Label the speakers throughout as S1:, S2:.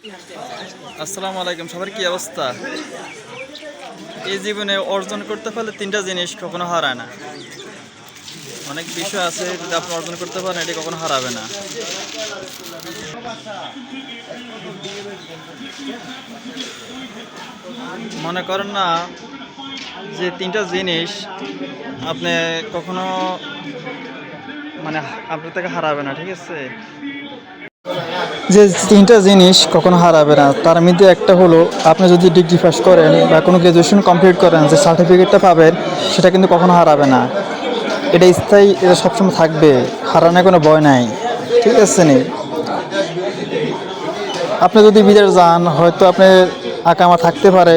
S1: আসসালামু আলাইকুম, সবার কি অবস্থা? এই জীবনে অর্জন করতে পারলে তিনটা জিনিস কখনো হারায় না। অনেক বিষয় আছে, যদি আপনি অর্জন করতে পারেন এটি কখনো হারাবে না। মনে করেন না যে তিনটা জিনিস আপনি কখনো মানে আপনার থেকে হারাবে না, ঠিক আছে? যে তিনটা জিনিস কখনো হারাবে না তার মধ্যে একটা হলো, আপনি যদি ডিগ্রি পাস করেন বা কোনো গ্র্যাজুয়েশন কমপ্লিট করেন, যে সার্টিফিকেটটা পাবেন সেটা কিন্তু কখনো হারাবে না। এটা স্থায়ী, এটা সবসময় থাকবে, হারানোর কোনো ভয় নাই, ঠিক আছে নি? আপনি যদি বিদেশ যান, হয়তো আপনি আকামা থাকতে পারে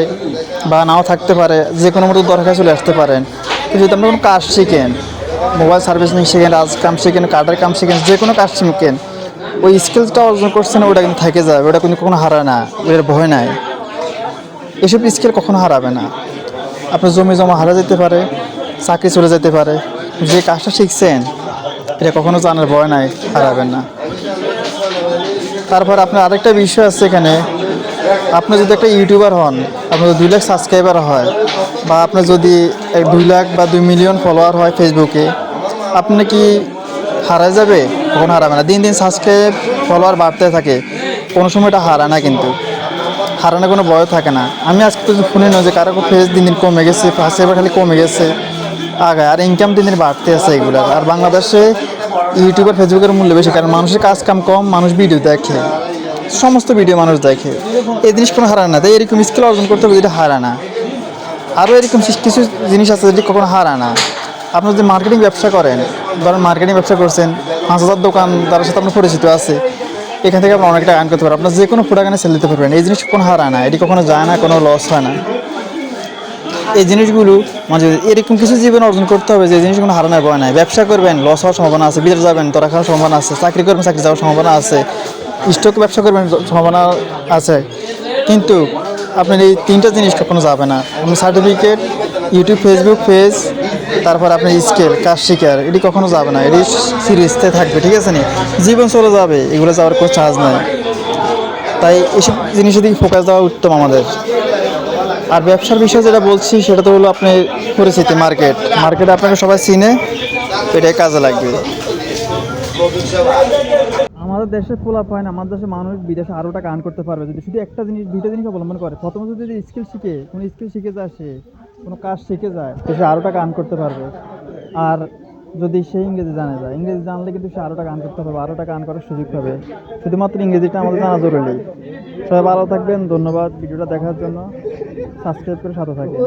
S1: বা নাও থাকতে পারে, যে কোনো মতো দরকার চলে আসতে পারেন। কিন্তু যদি আপনি কোনো কাজ শিখেন, মোবাইল সার্ভিসিং শিখেন, রাজ কাম শিখেন, কার্ডের কাম শিখেন, যে কোনো কাজ শিখেন, ওই স্কিলসটা অর্জন করছেন, ওটা কিন্তু থেকে যাবে, ওটা কিন্তু কখনো হারায় না, ওটার ভয় নাই। এসব স্কিল কখনো হারাবে না। আপনার জমি জমা হারা যেতে পারে, চাকরি চলে যেতে পারে, যে কাজটা শিখছেন এটা কখনো জানার ভয় নাই, হারাবেন না। তারপর আপনার আরেকটা বিষয় আছে এখানে, আপনি যদি একটা ইউটিউবার হন, আপনার যদি 2 লাখ সাবস্ক্রাইবার হয়, বা আপনার যদি 2 লাখ বা 2 মিলিয়ন ফলোয়ার হয় ফেসবুকে, আপনি কি হারায় যাবে? কখনো হারাবে না। দিন দিন সাবস্ক্রাইব ফলোয়ার বাড়তে থাকে, কোনো সময় এটা হারায় না, কিন্তু হারানোর কোনো ভয় থাকে না। আমি আজকে তো শুনি না যে কারো ফেস দিন দিন কমে গেছে, সাবস্ক্রাইবার খালি কমে গেছে, আগে আর ইনকাম দিন দিন বাড়তে আছে এগুলার। আর বাংলাদেশে ইউটিউব আর ফেসবুকের মূল্য বেশি, কারণ মানুষের কাজ কাম কম, মানুষ ভিডিও দেখে, সমস্ত ভিডিও মানুষ দেখে। এই জিনিস কোনো হারায় না, তাই এরকম স্কিল অর্জন করতে হবে যেটা হারায় না। আরও এরকম কিছু জিনিস আছে যেটি কখনো হারায় না। আপনি যদি মার্কেটিং ব্যবসা করেন, ধরেন মার্কেটিং ব্যবসা করছেন, 5,000 দোকানদারের সাথে আপনার পরিচিত আছে, এখান থেকে আপনি অনেক টাকা আর্ন করতে পারেন, আপনার যে কোনো প্রোডাক্ট সেল দিতে পারবেন। এই জিনিস কোনো হারায় না, এটি কখনো যায় না, কোনো লস হয় না। এই জিনিসগুলো মানে এরকম কিছু জীবন অর্জন করতে হবে যে জিনিসগুলো হারানোর ভয় নাই। ব্যবসা করবেন, লস হওয়ার সম্ভাবনা আছে, বিদেশ যাবেন ধরা খাওয়ার সম্ভাবনা আছে, চাকরি করবেন, চাকরি যাওয়ার সম্ভাবনা আছে, স্টক ব্যবসা করবেন, সম্ভাবনা আছে। কিন্তু আপনার এই তিনটা জিনিস কখনো যাবে না। আপনার সার্টিফিকেট, ইউটিউব ফেসবুক পেজ, তারপর আপনার স্কিল কাজ শিকার, এটি কখনো যাবে না, এটি সিরিজতে থাকবে, ঠিক আছে নি? জীবন চলে যাবে, এগুলো যাওয়ার কোনো চার্জ নাই। তাই এসব জিনিসের দিকে ফোকাস দেওয়া উত্তম আমাদের। আর ব্যবসার বিষয়ে যেটা বলছি সেটা তো হলো আপনি পরিচিতি, মার্কেটে আপনাকে সবাই চিনে, এটাই কাজে লাগবে। আমাদের দেশে পোলাপাইন, আমাদের দেশের মানুষ বিদেশে আরও টাকা আর্ন করতে পারবে যদি শুধু একটা জিনিস, দুইটা জিনিস অবলম্বন করে। প্রথমে যদি স্কিল শিখে, কোনো স্কিল শিখে যায়, সে কোনো কাজ শিখে যায়, তো সে আরও টাকা আর্ন করতে পারবে। আর যদি সে ইংরেজি জানা যায়, ইংরেজি জানলে কিন্তু সে আরও টাকা আর্ন করতে পারবে, আরও টাকা আর্ন করার সুযোগ পাবে। শুধুমাত্র ইংরেজিটা আমাদের জানা জরুরি। সবাই ভালো থাকবেন, ধন্যবাদ ভিডিওটা দেখার জন্য। সাবস্ক্রাইব করে সাথে থাকবেন।